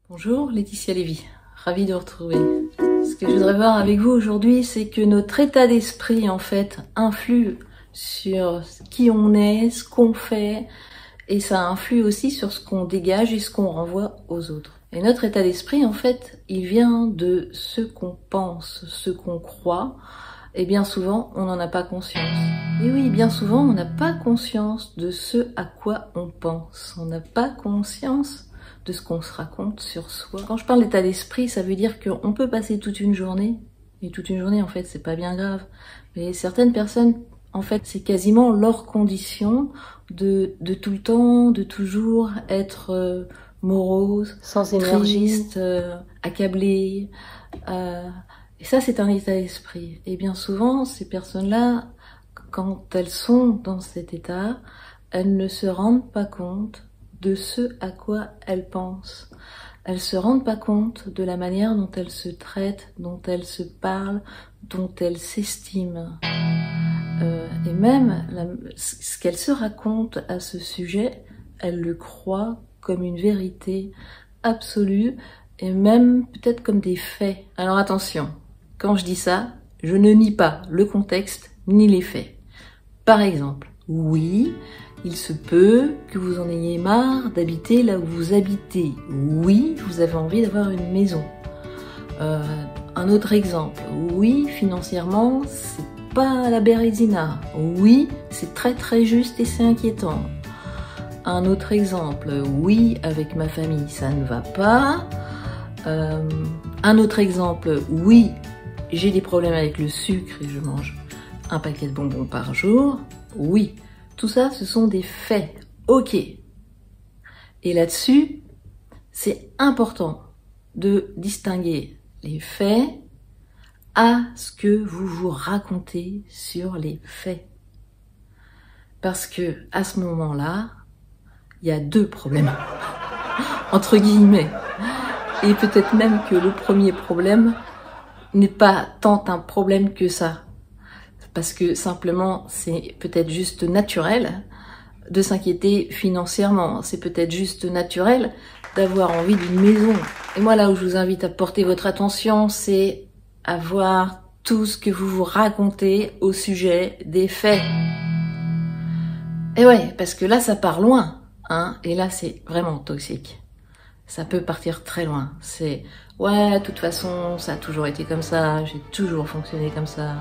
Bonjour, Laetitia Lévy, ravie de vous retrouver. Ce que je voudrais voir avec vous aujourd'hui, c'est que notre état d'esprit, en fait, influe sur qui on est, ce qu'on fait, et ça influe aussi sur ce qu'on dégage et ce qu'on renvoie aux autres. Et notre état d'esprit, en fait, il vient de ce qu'on pense, ce qu'on croit, et bien souvent, on n'en a pas conscience. Et oui, bien souvent, on n'a pas conscience de ce à quoi on pense. On n'a pas conscience de ce qu'on se raconte sur soi. Quand je parle d'état d'esprit, ça veut dire qu'on peut passer toute une journée, et toute une journée, en fait, c'est pas bien grave. Mais certaines personnes, en fait, c'est quasiment leur condition de tout le temps, de toujours être morose, sans énergie, triste, accablée. Et ça, c'est un état d'esprit. Et bien souvent, ces personnes-là, quand elles sont dans cet état, elles ne se rendent pas compte de ce à quoi elles pensent. Elles se rendent pas compte de la manière dont elles se traitent, dont elles se parlent, dont elles s'estiment. Et même ce qu'elles se racontent à ce sujet, elles le croient comme une vérité absolue et même peut-être comme des faits. Alors attention, quand je dis ça, je ne nie pas le contexte ni les faits. Par exemple, oui, il se peut que vous en ayez marre d'habiter là où vous habitez. Oui, vous avez envie d'avoir une maison. Un autre exemple, oui, financièrement, c'est pas la bérésina. Oui, c'est très très juste et c'est inquiétant. Un autre exemple, oui, avec ma famille, ça ne va pas. Un autre exemple, oui, j'ai des problèmes avec le sucre et je mange un paquet de bonbons par jour. Oui, tout ça, ce sont des faits. Ok. Et là-dessus, c'est important de distinguer les faits à ce que vous vous racontez sur les faits. Parce que à ce moment-là, il y a deux problèmes, entre guillemets. Et peut-être même que le premier problème n'est pas tant un problème que ça. Parce que simplement, c'est peut-être juste naturel de s'inquiéter financièrement. C'est peut-être juste naturel d'avoir envie d'une maison. Et moi, là où je vous invite à porter votre attention, c'est à voir tout ce que vous vous racontez au sujet des faits. Et ouais, parce que là, ça part loin, hein, et là, c'est vraiment toxique. Ça peut partir très loin. C'est, ouais, de toute façon, ça a toujours été comme ça, j'ai toujours fonctionné comme ça.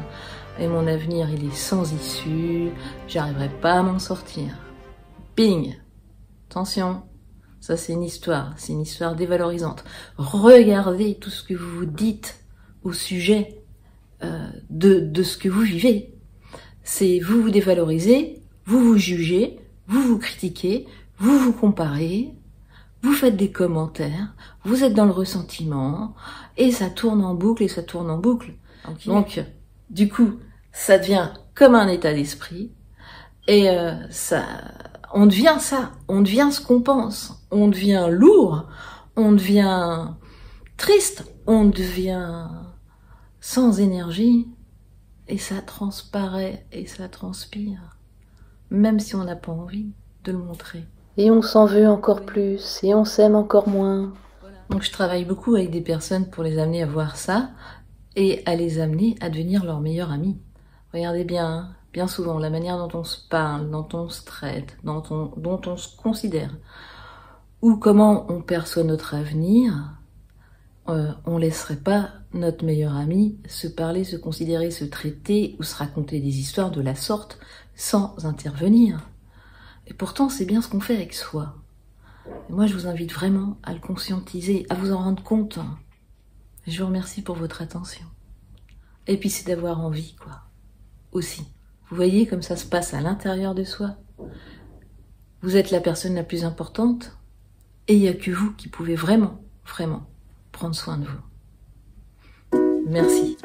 Et mon avenir, il est sans issue, j'arriverai pas à m'en sortir. Bing! Attention, ça c'est une histoire dévalorisante. Regardez tout ce que vous vous dites au sujet de ce que vous vivez. C'est vous vous dévalorisez, vous vous jugez, vous vous critiquez, vous vous comparez, vous faites des commentaires, vous êtes dans le ressentiment, et ça tourne en boucle et ça tourne en boucle. Okay. Donc, du coup, ça devient comme un état d'esprit, et on devient ça, on devient ce qu'on pense, on devient lourd, on devient triste, on devient sans énergie, et ça transparaît et ça transpire, même si on n'a pas envie de le montrer. Et on s'en veut encore plus, et on s'aime encore moins. Donc je travaille beaucoup avec des personnes pour les amener à voir ça, et à les amener à devenir leur meilleur ami. Regardez bien, bien souvent, la manière dont on se parle, dont on se traite, dont on se considère, ou comment on perçoit notre avenir, on laisserait pas notre meilleur ami se parler, se considérer, se traiter, ou se raconter des histoires de la sorte, sans intervenir. Et pourtant, c'est bien ce qu'on fait avec soi. Et moi, je vous invite vraiment à le conscientiser, à vous en rendre compte. Je vous remercie pour votre attention. Et puis, c'est d'avoir envie, quoi. Aussi. Vous voyez comme ça se passe à l'intérieur de soi. Vous êtes la personne la plus importante, et il n'y a que vous qui pouvez vraiment, vraiment prendre soin de vous. Merci.